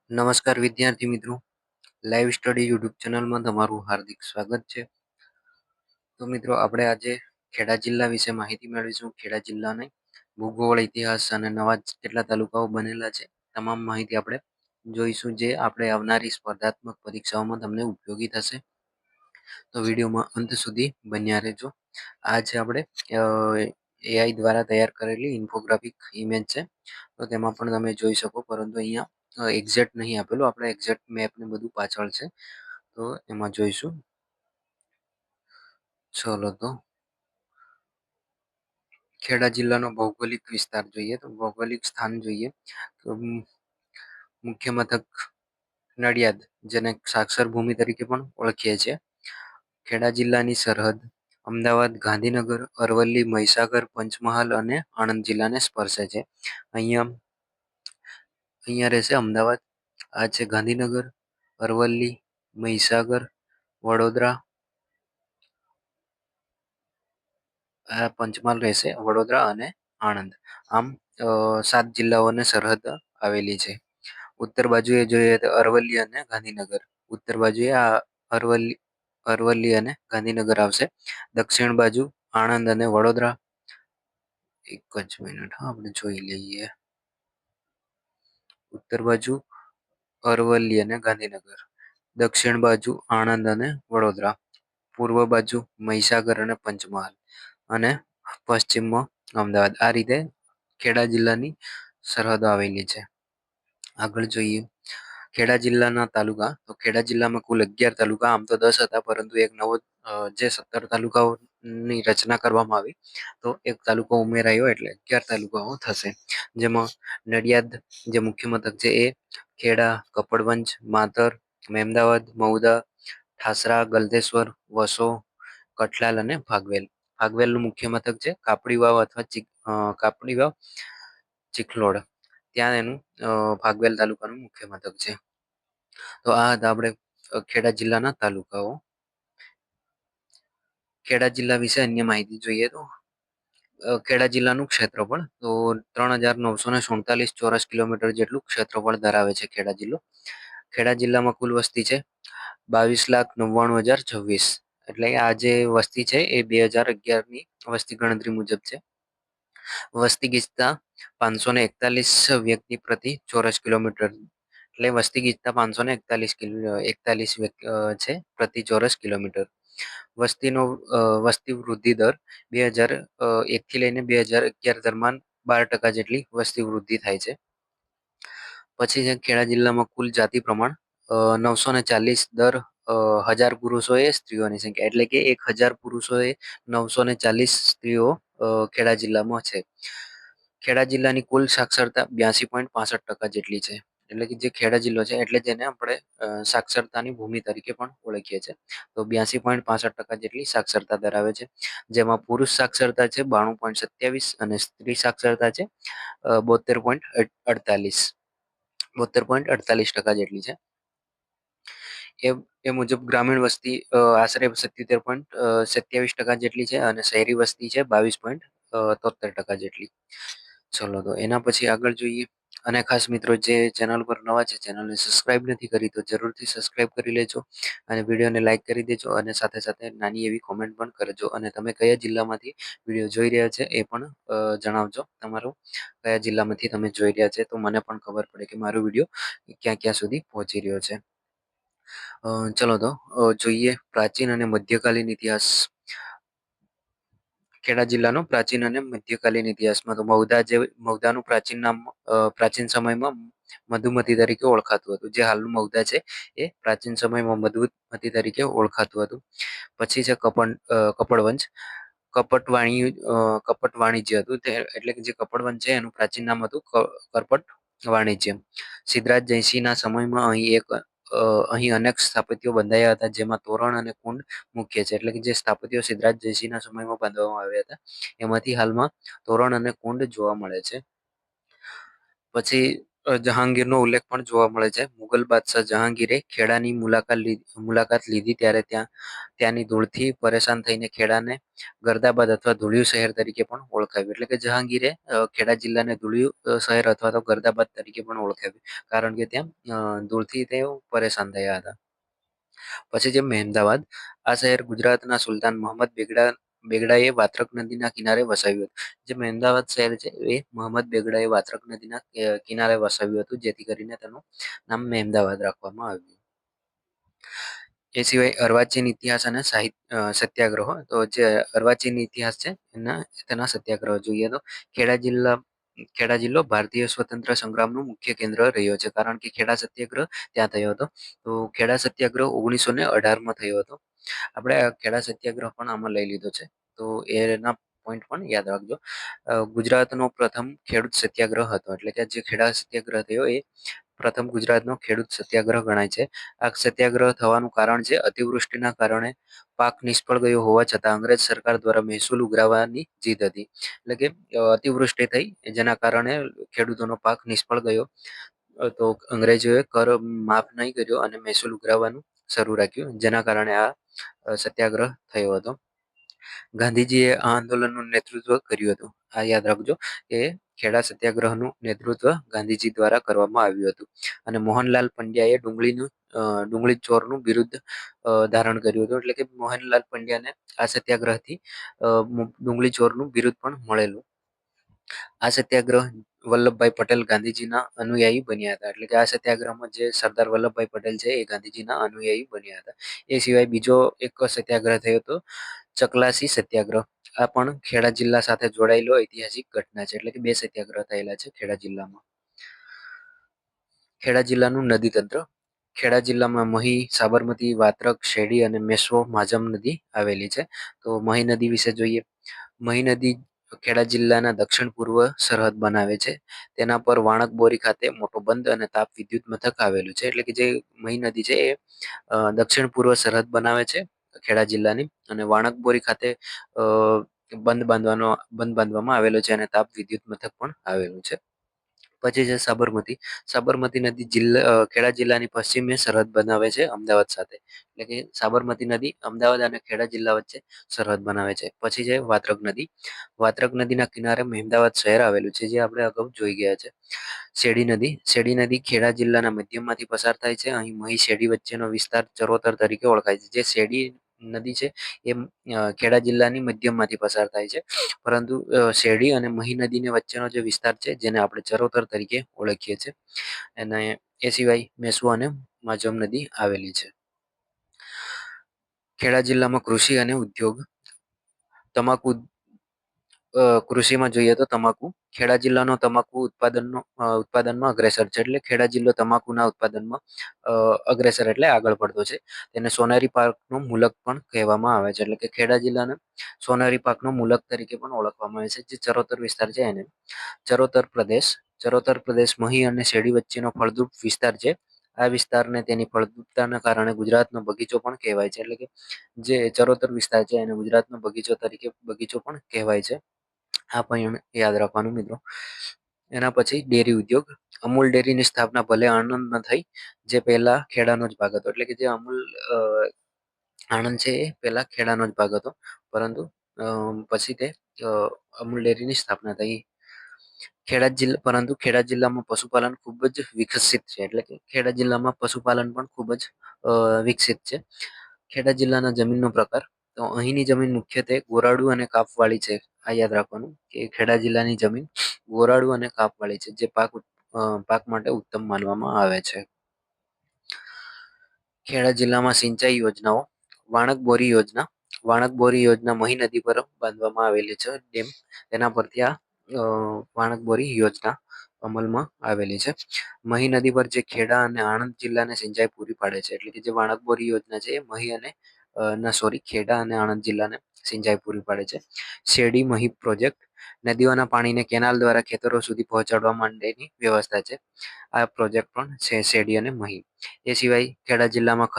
નમસ્કાર વિદ્યાર્થી મિત્રો, લાઈવ સ્ટડી યુટ્યુબ ચેનલમાં તમારું હાર્દિક સ્વાગત છે. તો મિત્રો આપણે આજે ખેડા જિલ્લા વિશે માહિતી મેળવીશું. ખેડા જિલ્લાની ભૂગોળ, ઇતિહાસ અને નવા કેટલા તાલુકાઓ બનેલા છે, તમામ માહિતી આપણે જોઈશું, જે આપણે આવનારી સ્પર્ધાત્મક પરીક્ષાઓમાં તમને ઉપયોગી થશે. તો વિડીયોમાં અંત સુધી બન્યા રહેજો. આ છે આપણે એઆઈ દ્વારા તૈયાર કરેલી ઇન્ફોગ્રાફિક ઇમેજ છે. તો તેમાં પણ તમે જોઈ શકો, પરંતુ અહીંયા એક્ઝેક્ટ નહીં આપેલું, આપણે એક્ઝેક્ટ મેપ ને બધું પાછળ છે, તો એમાં જોઈશું. ચલો તો ખેડા જિલ્લાનો ભૌગોલિક વિસ્તાર જોઈએ, તો ભૌગોલિક સ્થાન જોઈએ તો મુખ્ય મથક નડિયાદ, જેને સાક્ષર ભૂમિ તરીકે પણ ઓળખીએ છીએ. ખેડા જિલ્લાની સરહદ અમદાવાદ, ગાંધીનગર, અરવલ્લી, મહીસાગર, પંચમહાલ અને આણંદ જિલ્લાને સ્પર્શે છે. અહીંયા રહેશે અમદાવાદ, આ છે ગાંધીનગર, અરવલ્લી, મહીસાગર, વડોદરા, આ પંચમહાલ રહેશે, વડોદરા અને આણંદ. આમ 7 જિલ્લાઓને સરહદ આવેલી છે. ઉત્તર બાજુએ જોઈએ તો અરવલ્લી અને ગાંધીનગર, ઉત્તર બાજુએ આ અરવલ્લી અને ગાંધીનગર આવશે. દક્ષિણ બાજુ આણંદ અને વડોદરા. એક જ મિનિટ, આપણે જોઈ લઈએ. ઉત્તર બાજુ અરવલ્લી અને ગાંધીનગર, દક્ષિણ બાજુ આણંદ અને વડોદરા, પૂર્વ બાજુ મહીસાગર અને પંચમહાલ, અને પશ્ચિમમાં અમદાવાદ. આ રીતે ખેડા જિલ્લાની સરહદો આવેલી છે. આગળ જોઈએ ખેડા જિલ્લાના તાલુકા. તો ખેડા જિલ્લામાં કુલ 11 તાલુકા, આમ તો 10 હતા, પરંતુ એક નવો જે 17 તાલુકાઓની રચના કરવામાં આવી, તો એક તાલુકો ઉમેરાયો, એટલે 11 તાલુકાઓ થશે. જેમાં નડિયાદ જે મુખ્ય મથક છે એ ખેડા, કપડવંજ, માતર, મહેમદાવાદ, મહુધા, ઠાસરા, ગલતેશ્વર, વસો, કઠલાલ અને ભાગવેલ. ભાગવેલનું મુખ્ય મથક છે કાપડી વાવ અથવા કાપડી વાવ, ચીખલોડ, ત્યાં એનું ભાગવેલ તાલુકાનું મુખ્ય મથક છે. તો આ હતા આપણે ખેડા જિલ્લાના તાલુકાઓ. ખેડા જિલ્લા વિશે અન્ય માહિતી જોઈએ તો ખેડા જિલ્લાનું ક્ષેત્રફળ તો 3947 ચોરસ કિલોમીટર જેટલું ક્ષેત્રફળ ધરાવે છે ખેડા જિલ્લો. ખેડા જિલ્લામાં કુલ વસ્તી છે 22,99,026. એટલે આ જે વસ્તી છે એ 2011ની વસ્તી ગણતરી મુજબ છે. વસ્તી ગીચતા 541 વ્યક્તિ પ્રતિ ચોરસ કિલોમીટર, એટલે વસ્તી ગીચતા 541 છે પ્રતિ ચોરસ કિલોમીટર. વસ્તી વૃદ્ધિ દર 2001 થી લઈને 2011 દરમિયાન 12% જેટલી વસ્તી વૃદ્ધિ થાય છે. પછી છે ખેડા જિલ્લામાં કુલ જાતિ પ્રમાણ 940 દર 1000 પુરુષોએ સ્ત્રીઓની સંખ્યા, એટલે કે 1000 પુરુષોએ 940 સ્ત્રીઓ ખેડા જિલ્લામાં છે. ખેડા જિલ્લાની કુલ સાક્ષરતા 82.65% જેટલી છે. એટલે કે જે ખેડા જિલ્લો છે, એટલે જેને આપણે સાક્ષરતાની ભૂમિ તરીકે પણ ઓળખીએ છીએ. તો 82.65% જેટલી સાક્ષરતા ધરાવે છે. જેમાં પુરુષ સાક્ષરતા છે 92.27 અને સ્ત્રી સાક્ષરતા છે 72.48, 72.48% જેટલી છે. એ મુજબ ગ્રામીણ વસ્તી આશરે 77.27% જેટલી છે, અને શહેરી વસ્તી છે 22.73% જેટલી. ચલો તો એના પછી આગળ જોઈએ. અને ખાસ મિત્રો, જે ચેનલ પર નવા છે, ચેનલને સબસ્ક્રાઇબ નથી કરી તો જરૂરથી સબસ્ક્રાઇબ કરી લેજો, અને વિડીયોને લાઇક કરી દેજો, અને સાથે સાથે નાની એવી કોમેન્ટ પણ કરજો. અને તમે કયા જિલ્લામાંથી વિડીયો જોઈ રહ્યા છે એ પણ જણાવજો. તમારો કયા જિલ્લામાંથી તમે જોઈ રહ્યા છે, તો મને પણ ખબર પડે કે મારો વિડીયો ક્યાં ક્યાં સુધી પહોંચી રહ્યો છે. ચલો તો જોઈએ પ્રાચીન અને મધ્યકાલીન ઇતિહાસ. ખેડા જિલ્લાનો પ્રાચીન અને મધ્યકાલીન ઇતિહાસમાં તો મૌધાનું પ્રાચીન નામ પ્રાચીન સમયમાં મધુમતી તરીકે ઓળખાતું હતું. જે હાલનું મૌધા છે એ પ્રાચીન સમયમાં મધુમતી તરીકે ઓળખાતું હતું. પછી છે કપડવંશ. કપટ વાણિજ્ય હતું, એટલે કે જે કપડવંશ છે એનું પ્રાચીન નામ હતું કરપટ વાણિજ્ય. સિદ્ધરાજ જયસિંહના સમયમાં અહીં અનેક સ્થાપત્યો બંધાયા હતા, જેમાં તોરણ અને કુંડ મુખ્ય છે. એટલે કે જે સ્થાપત્યો સિદ્ધરાજ જયસિંહના સમયમાં બાંધવામાં આવ્યા હતા, એમાંથી હાલમાં તોરણ અને કુંડ જોવા મળે છે. પછી જહાંગીરનો ઉલ્લેખ પણ જોવા મળે છે. મુગલ બાદશાહ જહાંગીરે ખેડાની મુલાકાત લીધી ત્યારે ત્યાંની ધૂળથી પરેશાન થઈને ખેડાને ગર્દાબાદ અથવા ધૂળિયું શહેર તરીકે પણ ઓળખાવ્યું. એટલે કે જહાંગીરે ખેડા જિલ્લાને ધૂળિયું શહેર અથવા તો ગર્દાબાદ તરીકે પણ ઓળખાવ્યું, કારણ કે ત્યાં ધૂળથી તેઓ પરેશાન થયા હતા. પછી છે મહેમદાવાદ. આ શહેર ગુજરાતના સુલતાન મોહમ્મદ બેગડાએ વાત્રક નદીના કિનારે વસાવ્યું હતું. જે મહેમદાવાદ શહેર છે એ મોહમ્મદ બેગડાએ વાત્રક નદીના કિનારે વસાવ્યું હતું, જેથી કરીને તેનું નામ મહેમદાવાદ રાખવામાં આવ્યું. એ સિવાય અર્વાચીન ઇતિહાસ અને સત્યાગ્રહો. તો જે અર્વાચીન ઇતિહાસ છે તેના સત્યાગ્રહો જોઈએ તો ખેડા જિલ્લો ભારતીય સ્વતંત્ર સંગ્રામનું મુખ્ય કેન્દ્ર રહ્યો છે, કારણ કે ખેડા સત્યાગ્રહ ત્યાં થયો હતો. તો ખેડા સત્યાગ્રહ 1918માં થયો હતો. આપણે ખેડા સત્યાગ્રહ પણ આમાં લઈ લીધો છે, તો એના પોઈન્ટ પણ યાદ રાખજો. ગુજરાતનો પ્રથમ ખેડૂત સત્યાગ્રહ હતો, એટલે કે જે ખેડા સત્યાગ્રહ થયો એ પ્રથમ ગુજરાતનો ખેડૂત સત્યાગ્રહ ગણાય છે. આ સત્યાગ્રહ થવાનું કારણ છે અતિવૃષ્ટિના કારણે પાક નિષ્ફળ ગયો હોવા છતાં અંગ્રેજ સરકાર દ્વારા મહેસૂલ ઉઘરાવવાની જીદ હતી. એટલે કે અતિવૃષ્ટિ થઈ જેના કારણે ખેડૂતોનો પાક નિષ્ફળ ગયો, તો અંગ્રેજોએ કર માફ નહીં કર્યો અને મહેસૂલ ઉઘરાવવાનું શરૂ રાખ્યું, જેના કારણે આ સત્યાગ્રહ થયો હતો. ગાંધીજીએ આ આંદોલનનું નેતૃત્વ કર્યું હતું. આ યાદ રાખજો કે ખેડા સત્યાગ્રહનું નેતૃત્વ ગાંધીજી દ્વારા કરવામાં આવ્યું હતું. અને મોહનલાલ પંડ્યાએ ડુંગળી ચોરનું બિરુદ ધારણ કર્યું હતું. એટલે કે મોહનલાલ પંડ્યાને આ સત્યાગ્રહથી ડુંગળી ચોરનું બિરુદ પણ મળેલું. આ સત્યાગ્રહ વલ્લભભાઈ પટેલ ગાંધીજીના અનુયાયી બન્યા હતા. એટલે કે આ સત્યાગ્રહમાં જે સરદાર વલ્લભભાઈ પટેલ છે એ ગાંધીજીના અનુયાયી બન્યા હતા. એ સિવાય બીજો એક સત્યાગ્રહ થયો હતો ચકલાસી સત્યાગ્રહ. આ પણ ખેડા જિલ્લા સાથે જોડાયેલો ઐતિહાસિક ઘટના છે. એટલે કે બે સત્યાગ્રહ થયેલા છે ખેડા જિલ્લામાં. ખેડા જિલ્લાનું નદી તંત્ર. ખેડા જિલ્લામાં મહી, સાબરમતી, વાત્રક, શેરડી અને મેશ્વો માઝમ નદી આવેલી છે. તો મહી નદી વિશે જોઈએ. મહી નદી ખેડા જિલ્લાના દક્ષિણ પૂર્વ સરહદ બનાવે છે. તેના પર વાણક બોરી ખાતે મોટો બંધ અને તાપ વિદ્યુત મથક આવેલું છે. એટલે કે જે મહી નદી છે એ દક્ષિણ પૂર્વ સરહદ બનાવે છે ખેડા જિલ્લાની, અને વાણકબોરી ખાતે બંધ બાંધવામાં આવેલો છે, અને તાપ વિદ્યુત મથક પણ આવેલું છે. પછી છે સાબરમતી. સાબરમતી નદી ખેડા જિલ્લાની પશ્ચિમે સરહદ બનાવે છે અમદાવાદ સાથે. એટલે કે સાબરમતી નદી અમદાવાદ અને ખેડા જિલ્લા વચ્ચે સરહદ બનાવે છે. પછી છે વાત્રક નદી. વાત્રક નદીના કિનારે મહેમદાવાદ શહેર આવેલું છે, જે આપણે અગાઉ જોઈ ગયા છે. શેરડી નદી. શેરડી નદી ખેડા જિલ્લાના મધ્યમાંથી પસાર થાય છે. અહીં મહી શેરડી વચ્ચેનો વિસ્તાર ચરોતર તરીકે ઓળખાય છે. જે શેરડી નદી છે એ ખેડા જિલ્લાની મધ્યમાંથી પસાર થાય છે, પરંતુ શેરડી અને મહી નદીની વચ્ચેનો જે વિસ્તાર છે જેને આપણે ચરોતર તરીકે ઓળખીએ છીએ. અને એ સિવાય મેશ્વો અને માઝમ નદી આવેલી છે. ખેડા જિલ્લામાં કૃષિ અને ઉદ્યોગ. તમાકુ. કૃષિમાં જોઈએ તો તમાકુ. ખેડા જિલ્લાનો તમાકુ ઉત્પાદનમાં અગ્રેસર છે. એટલે ખેડા જિલ્લો તમાકુના ઉત્પાદનમાં અગ્રેસર એટલે આગળ પડતો છે. તેને સોનારી પાકનો મુલક પણ કહેવામાં આવે છે. એટલે કે ખેડા જિલ્લાને સોનારી પાકનો મુલક તરીકે પણ ઓળખવામાં આવે છે. જે ચરોતર વિસ્તાર છે એને ચરોતર પ્રદેશ. ચરોતર પ્રદેશ મહી અને શેરડી વચ્ચેનો ફળદ્રુપ વિસ્તાર છે. આ વિસ્તારને તેની ફળદ્રુપતાના કારણે ગુજરાતનો બગીચો પણ કહેવાય છે. એટલે કે જે ચરોતર વિસ્તાર છે એને ગુજરાતનો બગીચો પણ કહેવાય છે. આ પણ યાદ રાખવાનું મિત્રો. એના પછી ડેરી ઉદ્યોગ. અમૂલ ડેરીની સ્થાપના ભલે આણંદમાં થઈ, જે પહેલા ખેડાનો જ ભાગ હતો. એટલે કે જે અમૂલ આણંદ છે એ પહેલા ખેડાનો જ ભાગ હતો, પરંતુ પછી તે અમૂલ ડેરીની સ્થાપના થઈ. પરંતુ ખેડા જિલ્લામાં પશુપાલન ખૂબ જ વિકસિત છે. એટલે કે ખેડા જિલ્લામાં પશુપાલન પણ ખૂબ જ વિકસિત છે. ખેડા જિલ્લાના જમીનનો પ્રકાર. તો અહીંની જમીન મુખ્યત્વે ગોરાડુ અને કાપવાળી છે. આ યાદ રાખવાનું કે ખેડા જિલ્લાની જમીન ગોરાડુ અને કાપવાળી છે, જે પાક માટે ઉત્તમ માનવામાં આવે છે. ખેડા જિલ્લામાં સિંચાઈ યોજનાઓ. વાણક બોરી યોજના. વાણક બોરી યોજના મહી નદી પર બાંધવામાં આવેલી છે ડેમ. તેના પરથી આ વાણક બોરી યોજના અમલમાં આવેલી છે. મહી નદી પર જે ખેડા અને આણંદ જિલ્લાને સિંચાઈ પૂરી પાડે છે. એટલે કે જે વાણક બોરી યોજના છે એ મહી અને ખેડા અને આણંદ જિલ્લાને સિંચાઈ પૂરી પાડે છે. શેરડી મહી પ્રોજેક્ટ. નદીઓના પાણીને કેનાલ દ્વારા ખેતરો સુધી પહોંચાડવા માટેની વ્યવસ્થા છે. આ પ્રોજેક્ટ પણ છે શેરડી અને મહી. એ સિવાય ખેડા જિલ્લામાં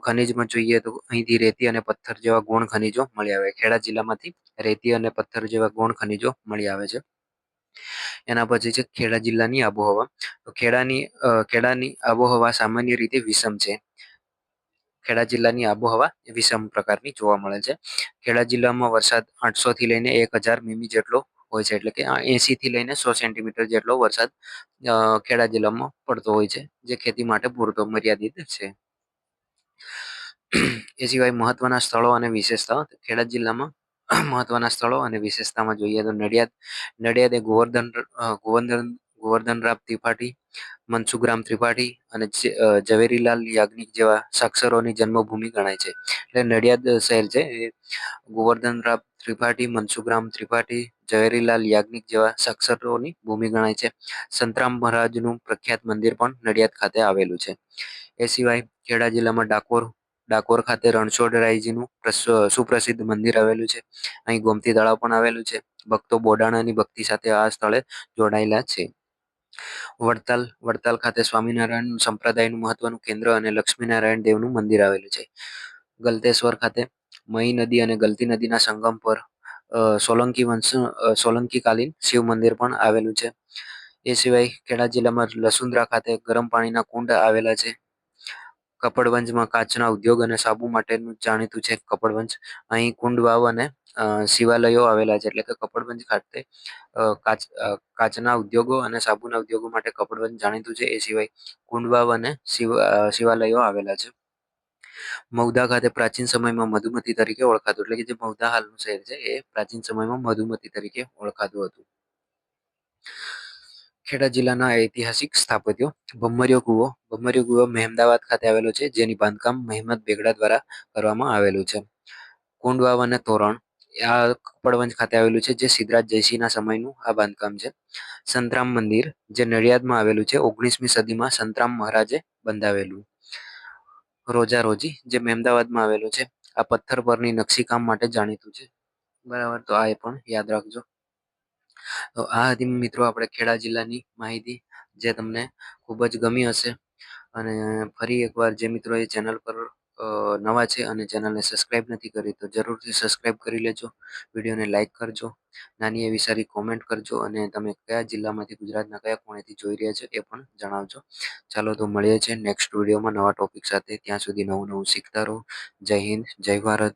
ખનિજમાં જોઈએ તો અહીંથી રેતી અને પથ્થર જેવા ગૌણ ખનિજો મળી આવે. ખેડા જિલ્લામાંથી રેતી અને પથ્થર જેવા ગૌણ ખનિજો મળી આવે છે. એના પછી છે ખેડા જિલ્લાની આબોહવા. તો ખેડાની આબોહવા સામાન્ય રીતે વિષમ છે. ખેડા જિલ્લાની આબોહવા વિષમ પ્રકારની જોવા મળે છે. ખેડા જિલ્લામાં વરસાદ 800 થી લઈને 1000 મીમી જેટલો હોય છે, એટલે કે 80 થી લઈને 100 સેન્ટીમીટર જેટલો વરસાદ ખેડા જિલ્લામાં પડતો હોય છે, જે ખેતી માટે પૂરતો મર્યાદિત છે. એ સિવાય મહત્વના સ્થળો અને વિશેષતાઓ. ખેડા જિલ્લામાં મહત્વના સ્થળો અને વિશેષતામાં જોઈએ તો નડિયાદ એ ગોવર્ધનરામ ત્રિપાઠી, મનસુખરામ ત્રિપાઠી અને ઝવેરીલાલ યાજ્ઞિક જેવા સાક્ષરોની જન્મભૂમિ ગણાય છે. એટલે નડિયાદ શહેર છે એ ગોવર્ધનરામ ત્રિપાઠી, મનસુખરામ ત્રિપાઠી, ઝવેરીલાલ યાજ્ઞિક જેવા સાક્ષરોની ભૂમિ ગણાય છે. સંતરામ મહારાજનું પ્રખ્યાત મંદિર પણ નડિયાદ ખાતે આવેલું છે. એ સિવાય ખેડા જિલ્લામાં ડાકોર ખાતે રણછોડરાયજીનું સુપ્રસિદ્ધ મંદિર આવેલું છે. અહીં ગોમતી તળાવ પણ આવેલું છે. ભક્તો બોડાણાની ભક્તિ સાથે આ સ્થળે જોડાયેલા છે. વડતાલ ખાતે સ્વામિનારાયણ સંપ્રદાયનું મહત્વનું કેન્દ્ર અને લક્ષ્મીનારાયણ દેવનું મંદિર આવેલું છે. ગલતેશ્વર ખાતે મહી નદી અને ગલતી નદીના સંગમ પર સોલંકી કાલીન શિવ મંદિર પણ આવેલું છે. એ સિવાય ખેડા જિલ્લામાં લસુંદરા ખાતે ગરમ પાણીના કુંડ આવેલા છે. કપડવંજમાં કાચના ઉદ્યોગ અને સાબુ માટેનું જાણીતું છે કપડવંજ. અહીં કુંડ વાવ અને શિવાલયો આવેલા છે, એટલે કે કપડવંજ ખાતે કાચના ઉદ્યોગો અને સાબુના ઉદ્યોગો માટે કપડવંજ જાણીતું છે. એ સિવાય કુંડ વાવ અને શિવાલયો આવેલા છે. મૌદા ખાતે પ્રાચીન સમયમાં મધુમતી તરીકે ઓળખાતું, એટલે કે જે મૌદા હાલનું શહેર છે એ પ્રાચીન સમયમાં મધુમતી તરીકે ઓળખાતું હતું. ખેડા જિલ્લાના ઐતિહાસિક સ્થાપત્યો. ભમરીયો કૂવો મહેમદાવાદ ખાતે આવેલો છે, જેની બાંધકામ મહેમદ બેગડા દ્વારા કરવામાં આવેલું છે. કુંડ વાવ અને તોરણ આ કપડવંજ ખાતે આવેલું છે, જે સિદ્ધરાજ જયસિંહના સમયનું આ બાંધકામ છે. સંતરામ મંદિર જે નડિયાદમાં આવેલું છે, 19મી સદીમાં સંતરામ મહારાજે બંધાવેલું. રોજી જે મહેમદાવાદમાં આવેલું છે, આ પથ્થર પરની નકશીકામ માટે જાણીતું છે. બરાબર, તો આ એ પણ યાદ રાખજો. તો આ હતી મિત્રો આપણે ખેડા જિલ્લાની માહિતી, જે તમને ખૂબ જ ગમી હશે. અને ફરી એકવાર જે મિત્રો એ ચેનલ પર નવા છે અને ચેનલને સબસ્ક્રાઈબ નથી કરી તો જરૂરથી સબસ્ક્રાઈબ કરી લેજો. વિડીયોને લાઈક કરજો, નાની એવી સારી કોમેન્ટ કરજો અને તમે કયા જિલ્લામાંથી, ગુજરાતના કયા ખૂણેથી જોઈ રહ્યા છો એ પણ જણાવજો. ચાલો તો મળીએ છીએ નેક્સ્ટ વિડીયોમાં નવા ટોપિક સાથે. ત્યાં સુધી નવું શીખતા રહો. જય હિન્દ, જય ભારત.